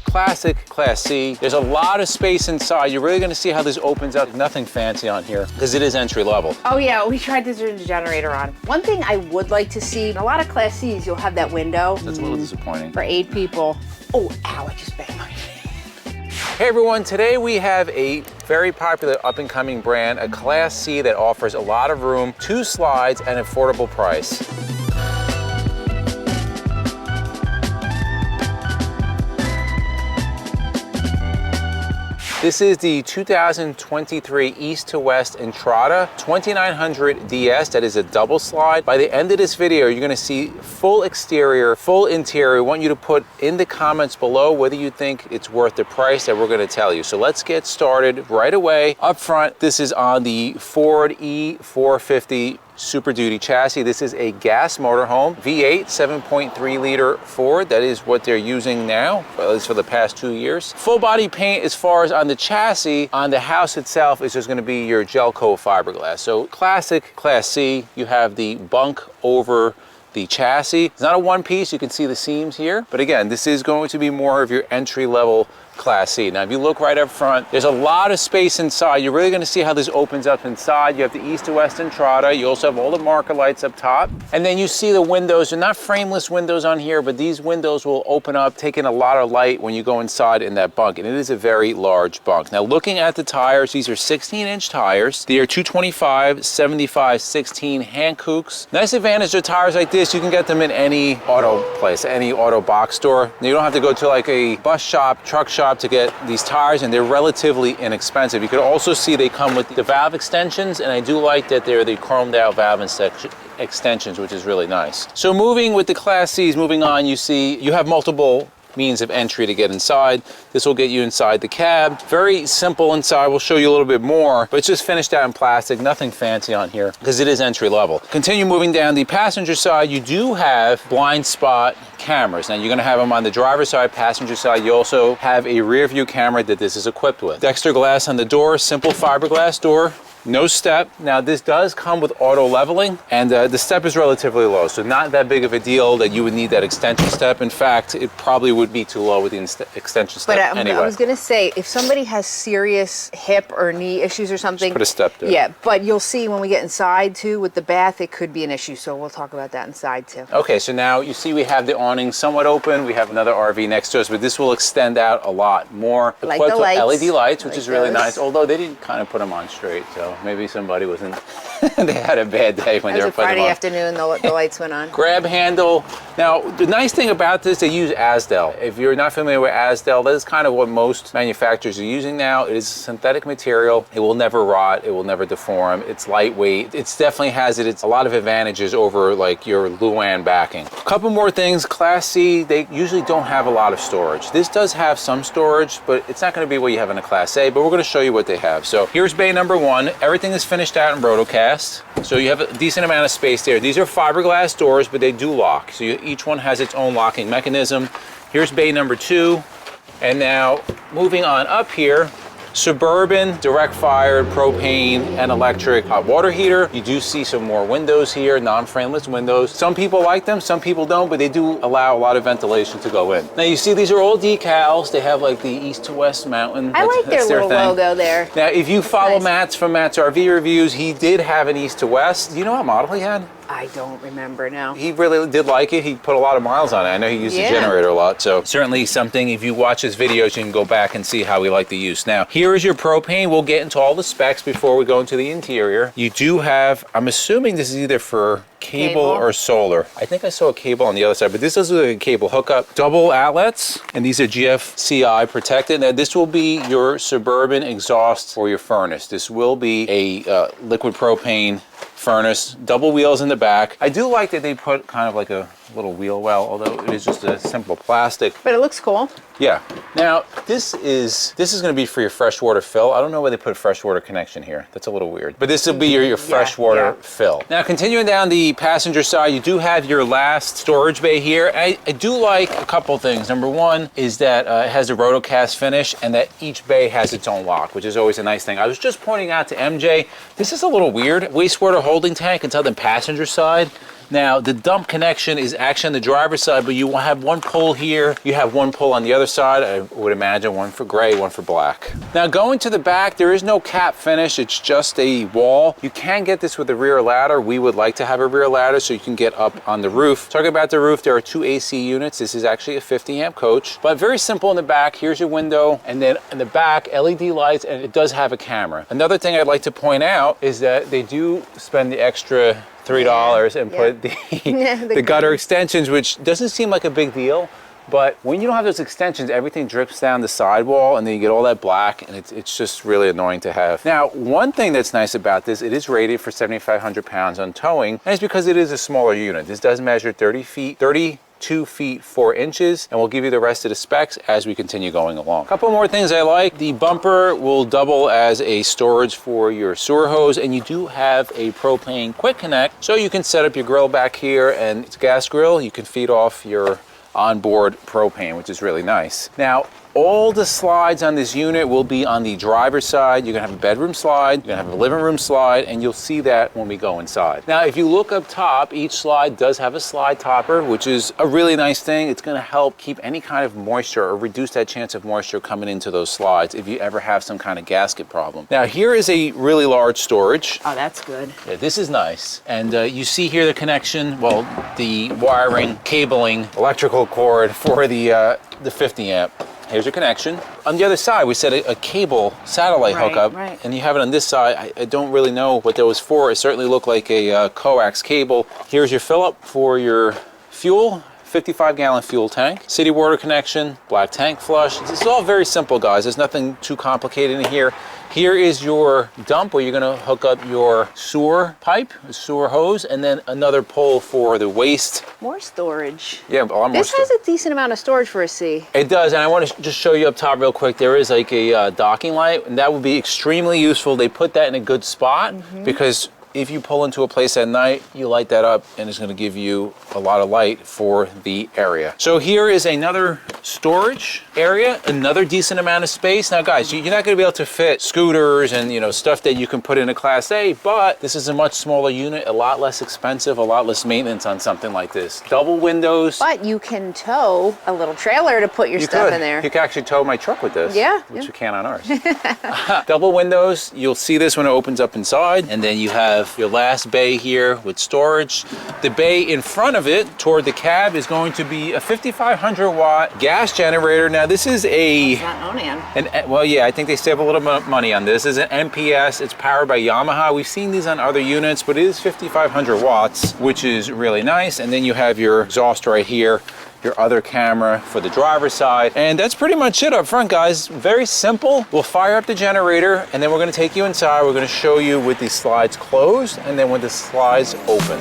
Classic Class C. There's a lot of space inside. You're really gonna see how this opens up. Nothing fancy on here because it is entry level. Oh yeah, we tried to turn the generator on. One thing I would like to see, in a lot of Class C's, you'll have that window. That's a little disappointing. For 8 people. Oh, ow, I just banged my head. Hey everyone, today we have a very popular up-and-coming brand, a Class C that offers a lot of room, 2 slides, and affordable price. This is the 2023 East to West Entrada 2900 DS. That is a double slide. By the end of this video, you're gonna see full exterior, full interior. I want you to put in the comments below whether you think it's worth the price that we're gonna tell you. So let's get started right away. Up front, this is on the Ford E450 Super Duty chassis. This is a gas motorhome, V8, 7.3 liter Ford. That is what they're using now, at least for the past 2 years. Full body paint as far as on the chassis. On the house itself is just gonna be your gel coat fiberglass. So classic Class C, you have the bunk over the chassis. It's not a one piece, you can see the seams here. But again, this is going to be more of your entry level Class C. Now, if you look right up front, there's a lot of space inside. You're really gonna see how this opens up inside. You have the East to West Entrada. You also have all the marker lights up top. And then you see the windows. They're not frameless windows on here, but these windows will open up, taking a lot of light when you go inside in that bunk. And it is a very large bunk. Now, looking at the tires, these are 16-inch tires. They are 225, 75, 16 Hankooks. Nice advantage of tires like this, you can get them in any auto place, any auto box store. You don't have to go to like a bus shop, truck shop to get these tires, and they're relatively inexpensive. You could also see they come with the valve extensions, and I do like that they're the chromed out valve extensions, which is really nice. So moving with the Class C's, moving on, you see you have multiple means of entry to get inside. This will get you inside the cab. Very simple inside. We'll show you a little bit more, but it's just finished out in plastic. Nothing fancy on here because it is entry level. Continue moving down the passenger side. You do have blind spot cameras. Now you're going to have them on the driver's side, passenger side. You also have a rear view camera that this is equipped with. Dexter glass on the door, simple fiberglass door. No step. Now this does come with auto leveling, and the step is relatively low, so not that big of a deal that you would need that extension step. In fact, it probably would be too low with the extension step anyway. I was gonna say, if somebody has serious hip or knee issues or something, just put a step there. Yeah, but you'll see when we get inside too with the bath, it could be an issue, so we'll talk about that inside too. Okay, so now you see we have the awning somewhat open. We have another RV next to us, but this will extend out a lot more. Like the lights. LED lights, which like is really those. nice, although they didn't kind of put them on straight, so maybe somebody wasn't, they had a bad day when they were putting them on. Friday afternoon, the lights went on. Grab handle. Now, the nice thing about this, they use Azdel. If you're not familiar with Azdel, that is kind of what most manufacturers are using now. It is a synthetic material. It will never rot. It will never deform. It's lightweight. It definitely has a lot of advantages over like your Luan backing. A couple more things. Class C, they usually don't have a lot of storage. This does have some storage, but it's not going to be what you have in a Class A, but we're going to show you what they have. So here's bay number 1. Everything is finished out in Rotocast. So you have a decent amount of space there. These are fiberglass doors, but they do lock. So each one has its own locking mechanism. Here's bay number 2. And now moving on up here, Suburban, direct fired, propane, and electric hot water heater. You do see some more windows here, non-frameless windows. Some people like them, some people don't, but they do allow a lot of ventilation to go in. Now you see these are all decals. They have like the East to West mountain. I like their little logo there. Now if you follow nice. Matt's from Matt's RV reviews, he did have an East to West. Do you know what model he had? I don't remember now. He really did like it. He put a lot of miles on it. I know he used the generator a lot, so certainly something, if you watch his videos, you can go back and see how he liked the use. Now, here is your propane. We'll get into all the specs before we go into the interior. You do have, I'm assuming this is either for cable or solar. I think I saw a cable on the other side, but this is a cable hookup. Double outlets, and these are GFCI protected. Now, this will be your Suburban exhaust for your furnace. This will be a liquid propane furnace, double wheels in the back. I do like that they put kind of like a little wheel well, although it is just a simple plastic. But it looks cool. Yeah. Now, this is going to be for your freshwater fill. I don't know why they put a freshwater connection here. That's a little weird. But this will be your freshwater fill. Now, continuing down the passenger side, you do have your last storage bay here. I do like a couple things. Number one is that it has a Rotocast finish and that each bay has its own lock, which is always a nice thing. I was just pointing out to MJ, this is a little weird. Wastewater holding tank inside the passenger side. Now, the dump connection is actually on the driver's side, but you will have one pole here. You have one pole on the other side. I would imagine one for gray, one for black. Now, going to the back, there is no cap finish. It's just a wall. You can get this with a rear ladder. We would like to have a rear ladder so you can get up on the roof. Talking about the roof, there are 2 AC units. This is actually a 50 amp coach, but very simple in the back. Here's your window, and then in the back, LED lights, and it does have a camera. Another thing I'd like to point out is that they do spend the extra $3 and put the gutter extensions, which doesn't seem like a big deal. But when you don't have those extensions, everything drips down the sidewall and then you get all that black, and it's just really annoying to have. Now, one thing that's nice about this, it is rated for 7,500 pounds on towing, and it's because it is a smaller unit. This does measure 32 feet 4 inches, and we'll give you the rest of the specs as we continue going along. A couple more things I like. The bumper will double as a storage for your sewer hose, and you do have a propane quick connect, so you can set up your grill back here, and it's a gas grill. You can feed off your onboard propane, which is really nice. Now, all the slides on this unit will be on the driver's side. You're gonna have a bedroom slide, you're gonna have a living room slide, and you'll see that when we go inside. Now, if you look up top, each slide does have a slide topper, which is a really nice thing. It's gonna help keep any kind of moisture or reduce that chance of moisture coming into those slides if you ever have some kind of gasket problem. Now, here is a really large storage. Oh, that's good. Yeah, this is nice. And you see here the connection, well, the wiring, cabling, electrical cord for the 50 amp. Here's your connection. On the other side, we set a cable satellite hookup, and you have it on this side. I don't really know what that was for. It certainly looked like a coax cable. Here's your fill up for your fuel. 55-gallon fuel tank, city water connection, black tank flush. It's all very simple, guys. There's nothing too complicated in here. Here is your dump where you're gonna hook up your sewer pipe, sewer hose, and then another pole for the waste. More storage. Yeah, a lot more. This has a decent amount of storage for a C. It does, and I want to just show you up top real quick. There is like a docking light, and that would be extremely useful. They put that in a good spot because if you pull into a place at night, you light that up and it's going to give you a lot of light for the area. So here is another storage area, another decent amount of space. Now guys, you're not going to be able to fit scooters and stuff that you can put in a Class A, but this is a much smaller unit, a lot less expensive, a lot less maintenance on something like this. Double windows. But you can tow a little trailer to put your stuff in there. You can actually tow my truck with this. Yeah. Which you can't on ours. Double windows, you'll see this when it opens up inside, and then you have your last bay here with storage. The bay in front of it toward the cab is going to be a 5,500 watt gas generator. Now this is well, yeah, I think they save a little bit of money on this. This is an MPS. It's powered by Yamaha. We've seen these on other units, but it is 5,500 watts, which is really nice. And then you have your exhaust right here, your other camera for the driver's side. And that's pretty much it up front, guys. Very simple. We'll fire up the generator, and then we're gonna take you inside. We're gonna show you with these slides closed and then with the slides open.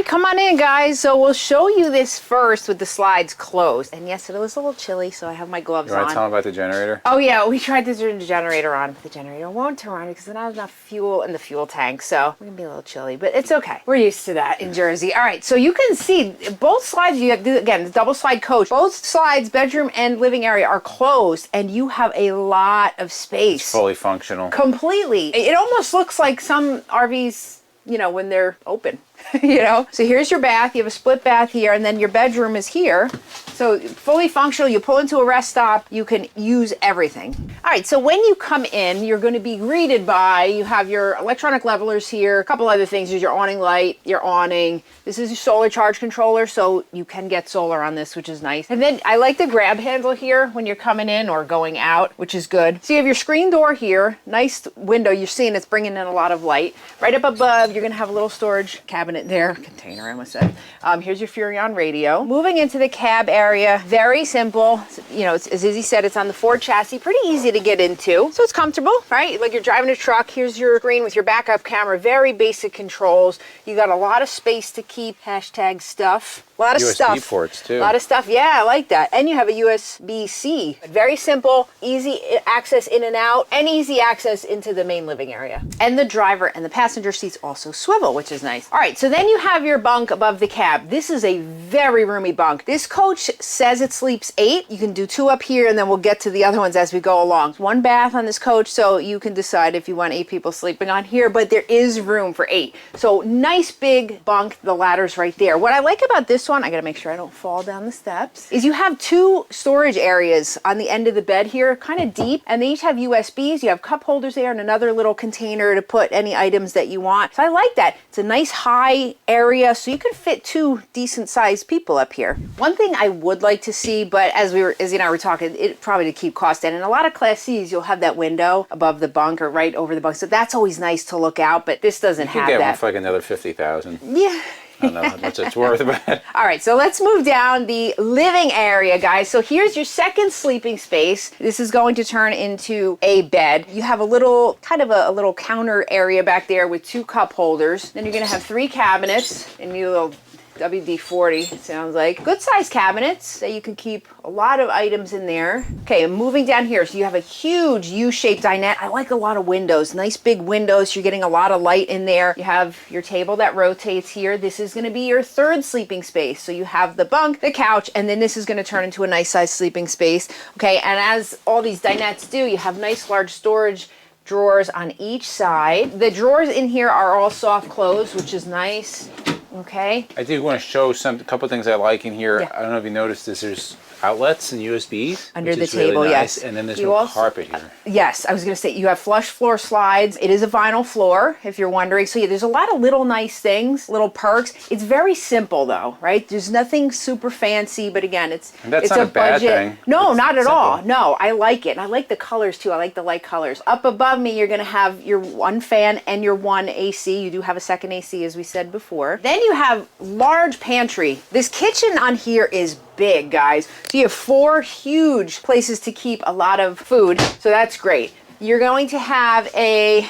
Come on in, guys. So we'll show you this first with the slides closed. And yes, it was a little chilly, so I have my gloves on. You want to tell them about the generator? Oh yeah, we tried to turn the generator on. The generator won't turn on because there's not enough fuel in the fuel tank. So we're gonna be a little chilly, but it's okay. We're used to that in Jersey. All right, so you can see both slides. You have, again, the double slide coach. Both slides, bedroom and living area, are closed, and you have a lot of space. It's fully functional. Completely. It almost looks like some RVs, when they're open. So here's your bath. You have a split bath here, and then your bedroom is here. So fully functional. You pull into a rest stop, you can use everything. All right, so when you come in, you're going to be greeted by, you have your electronic levelers here, a couple other things. There's your awning light, your awning. This is your solar charge controller, so you can get solar on this, which is nice. And then I like the grab handle here when you're coming in or going out, which is good. So you have your screen door here, nice window. You're seeing it's bringing in a lot of light. Right up above, you're going to have a little storage cabinet there, container I almost said. Here's your Furrion radio. Moving into the cab area, very simple. As Izzy said, it's on the Ford chassis, pretty easy to get into. So it's comfortable, right? Like you're driving a truck. Here's your screen with your backup camera, very basic controls. You got a lot of space to keep #stuff. A lot of USB stuff. ports too. A lot of stuff. Yeah, I like that. And you have a USB-C. Very simple, easy access in and out, and easy access into the main living area. And the driver and the passenger seats also swivel, which is nice. All right, so then you have your bunk above the cab. This is a very roomy bunk. This coach says it sleeps 8. You can do 2 up here, and then we'll get to the other ones as we go along. 1 bath on this coach, so you can decide if you want 8 people sleeping on here, but there is room for 8. So nice big bunk. The ladder's right there. What I like about this one, I gotta make sure I don't fall down the steps, is you have 2 storage areas on the end of the bed here, kind of deep, and they each have USBs. You have cup holders there and another little container to put any items that you want. So I like that. It's a nice high area, so you could fit 2 decent sized people up here. One thing I would like to see, but as you and I were talking, it probably to keep cost down. In a lot of Class C's, you'll have that window above the bunk or right over the bunk, so that's always nice to look out. But this doesn't have that. You can get one for like another $50,000. Yeah. I don't know how much it's worth, but... All right, so let's move down the living area, guys. So here's your second sleeping space. This is going to turn into a bed. You have a little, kind of a little counter area back there with 2 cup holders. Then you're gonna have 3 cabinets and your little WD-40, it sounds like. Good size cabinets that you can keep a lot of items in there. Okay, and moving down here, so you have a huge U-shaped dinette. I like a lot of windows, nice big windows. You're getting a lot of light in there. You have your table that rotates here. This is gonna be your 3rd sleeping space. So you have the bunk, the couch, and then this is gonna turn into a nice size sleeping space. Okay, and as all these dinettes do, you have nice large storage drawers on each side. The drawers in here are all soft close, which is nice. Okay. I do want to show a couple things I like in here. Yeah. I don't know if you noticed this. There's outlets and USBs under the really table. nice. Yes. And then there's you no also, carpet here. Yes, I was going to say you have flush floor slides. It is a vinyl floor, if you're wondering. So yeah, there's a lot of little nice things, little perks. It's very simple though, right? There's nothing super fancy, but again, it's not a bad budget. thing. No, It's not at simple. all. No, I like it. And I like the colors too. I like the light colors. Up above me, you're going to have your 1 fan and your 1 AC. You do have a second AC, as we said before. Then you have large pantry. This kitchen on here is big, guys. So you have 4 huge places to keep a lot of food. So that's great. You're going to have a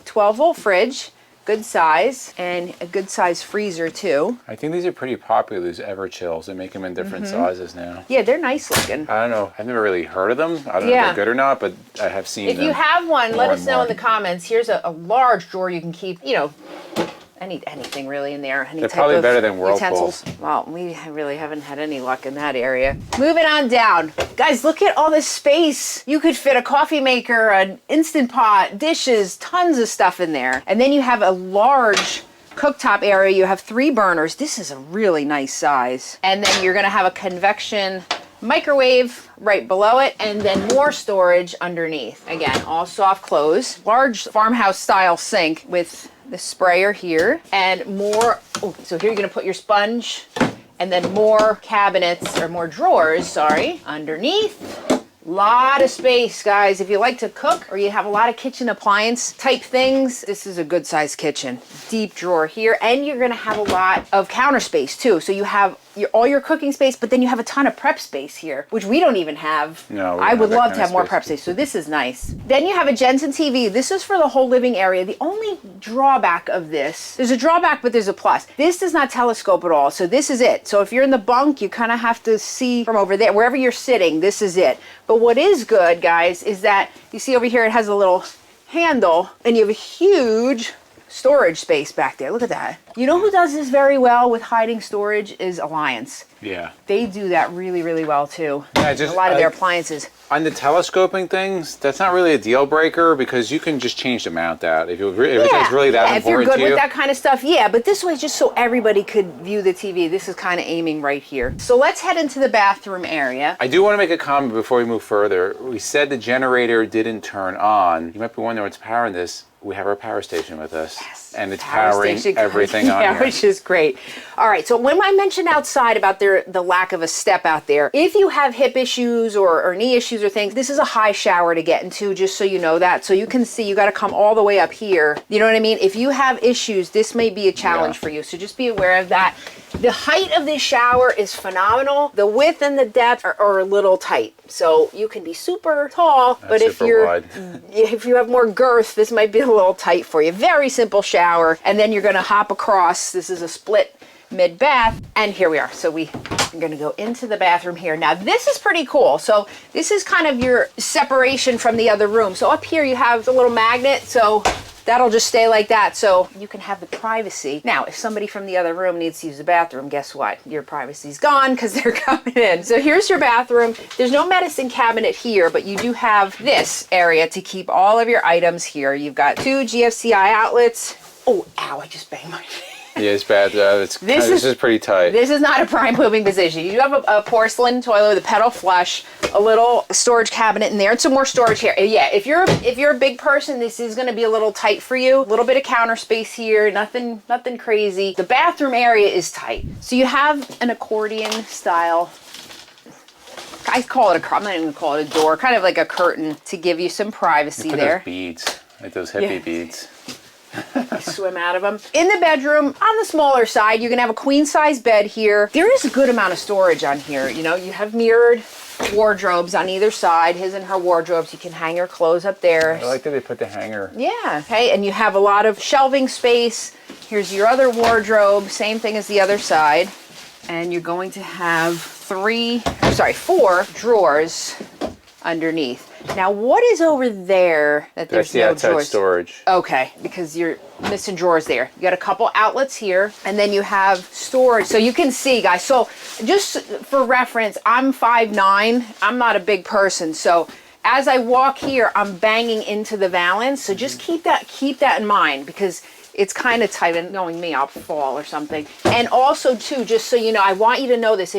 12-volt fridge, good size, and a good size freezer too. I think these are pretty popular, these Everchills. They make them in different sizes now. Yeah, they're nice looking. I don't know. I've never really heard of them. I don't know if they're good or not, but I have seen them. If you have one, let more us and know more. in the comments. Here's a large drawer you can keep, you know, anything really in there. Any They're type probably of better than utensils. Well, we really haven't had any luck in that area. Moving on down. Guys, look at all this space. You could fit a coffee maker, an Instant Pot, dishes, tons of stuff in there. And then you have a large cooktop area. You have 3 burners. This is a really nice size. And then you're gonna have a convection microwave right below it, and then more storage underneath. Again, all soft close. Large farmhouse style sink with the sprayer here, and more, so here you're gonna put your sponge, and then more cabinets, or more drawers, sorry, underneath. Lot of space, guys. If you like to cook or you have a lot of kitchen appliance type things, this is a good sized kitchen. Deep drawer here, and you're gonna have a lot of counter space too. So you have all your cooking space, but then you have a ton of prep space here, which we don't even have. No, we I don't would have that love kind to of have more space. prep space, so this is nice. Then you have a Jensen TV. This is for the whole living area. The only drawback of this, there's a drawback, but there's a plus. This does not telescope at all, so this is it. So if you're in the bunk, you kind of have to see from over there. Wherever you're sitting, this is it. But what is good, guys, is that you see over here it has a little handle, and you have a huge storage space back there. Look at that. You know who does this very well with hiding storage is Alliance. Yeah. They do that really, really well too. Yeah, a lot of their appliances. On the telescoping things, that's not really a deal breaker because you can just change the mount out. If it's really that if you're important good to you. with that kind of stuff, yeah. But this way, just so everybody could view the TV, this is kind of aiming right here. So let's head into the bathroom area. I do want to make a comment before we move further. We said the generator didn't turn on. You might be wondering what's powering this. We have our power station with us. Yes, and it's power powering station everything on here. which is great. All right, so when I mentioned outside about the lack of a step out there, if you have hip issues or knee issues or things, this is a high shower to get into, just so you know that. So you can see you got to come all the way up here. You know what I mean? If you have issues, this may be a challenge for you. So just be aware of that. The height of this shower is phenomenal. The width and the depth are a little tight. So you can be super tall, but if you have more girth, this might be a little tight for you. Very simple shower. And then you're going to hop across. This is a split mid-bath, and here we are. So I'm gonna go into the bathroom here. Now this is pretty cool. So this is kind of your separation from the other room. So up here you have the little magnet, so that'll just stay like that, so you can have the privacy. Now, if somebody from the other room needs to use the bathroom, guess what? Your privacy's gone because they're coming in. So here's your bathroom. There's no medicine cabinet here, but you do have this area to keep all of your items here. You've got 2 GFCI outlets. Oh, ow, I just banged my face. Yeah, it's bad. This is pretty tight. This is not a prime pooping position. You do have a porcelain toilet with a pedal flush, a little storage cabinet in there, and some more storage here. Yeah, if you're a big person, this is going to be a little tight for you. A little bit of counter space here, nothing crazy. The bathroom area is tight. So you have an accordion style. I call it I'm not even going to call it a door, kind of like a curtain to give you some privacy there. Those beads, like those hippie beads. Swim out of them. In the bedroom, on the smaller side, you're gonna have a queen size bed here. There is a good amount of storage on here. You know, you have mirrored wardrobes on either side, his and her wardrobes. You can hang your clothes up there. I like that they put the hanger. Yeah, okay, and you have a lot of shelving space. Here's your other wardrobe, same thing as the other side. And you're going to have 4 drawers underneath. Now, what is over there that there's no outside drawers? Storage. Okay, because you're missing drawers there. You got a couple outlets here, and then you have storage. So you can see, guys. So just for reference, I'm 5'9". I'm not a big person. So as I walk here, I'm banging into the valance. So just keep that in mind, because it's kind of tight, and knowing me, I'll fall or something. And also too, just so you know, I want you to know this,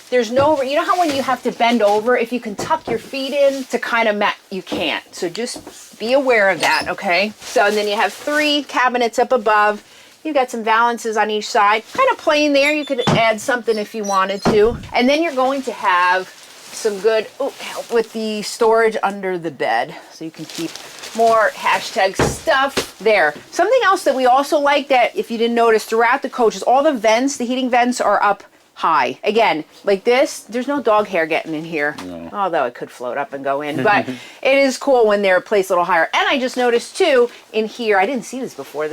there's no, you know how when you have to bend over, if you can tuck your feet in to kind of you can't. So just be aware of that, okay? So, and then you have 3 cabinets up above. You've got some valances on each side. Kind of plain there. You could add something if you wanted to. And then you're going to have some good, with the storage under the bed. So you can keep more hashtag stuff there. Something else that we also like, that if you didn't notice throughout the coach, is all the vents, the heating vents are up high. Again, like this, there's no dog hair getting in here. No. Although it could float up and go in, but it is cool when they're placed a little higher. And I just noticed too, in here, I didn't see this before,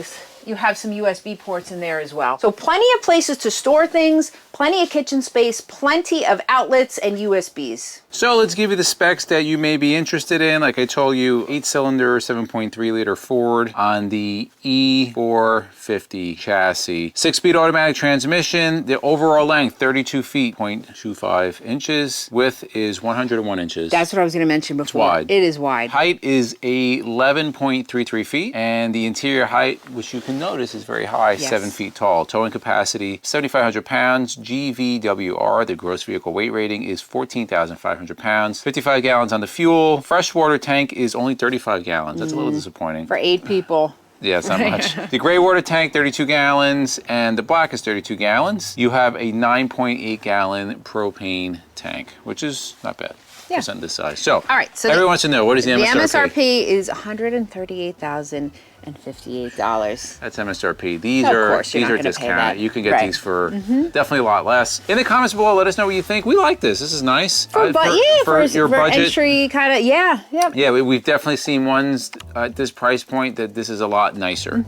you have some USB ports in there as well. So plenty of places to store things, plenty of kitchen space, plenty of outlets and USBs. So let's give you the specs that you may be interested in. Like I told you, 8-cylinder, 7.3 liter Ford on the E450 chassis. 6-speed automatic transmission. The overall length, 32 feet, 0.25 inches. Width is 101 inches. That's what I was going to mention before. It's wide. It is wide. Height is 11.33 feet. And the interior height, which you can notice is very high, yes. 7 feet tall. Towing capacity, 7,500 pounds. GVWR, the gross vehicle weight rating, is 14,500 pounds. 55 gallons on the fuel. Freshwater tank is only 35 gallons. That's a little disappointing. For 8 people. Yeah, it's not much. The gray water tank, 32 gallons, and the black is 32 gallons. You have a 9.8 gallon propane tank, which is not bad. Yeah. For this size. So, all right, so everyone wants to know, what is the MSRP? The MSRP is $138,058. That's MSRP. These are discounted. You can get these for definitely a lot less. In the comments below, let us know what you think. We like this. This is nice. For your budget. Entry kind of, Yeah, we've definitely seen ones at this price point that this is a lot nicer.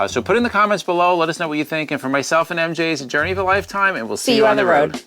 So put in the comments below. Let us know what you think. And for myself and MJ, it's a journey of a lifetime, and we'll see you on the road.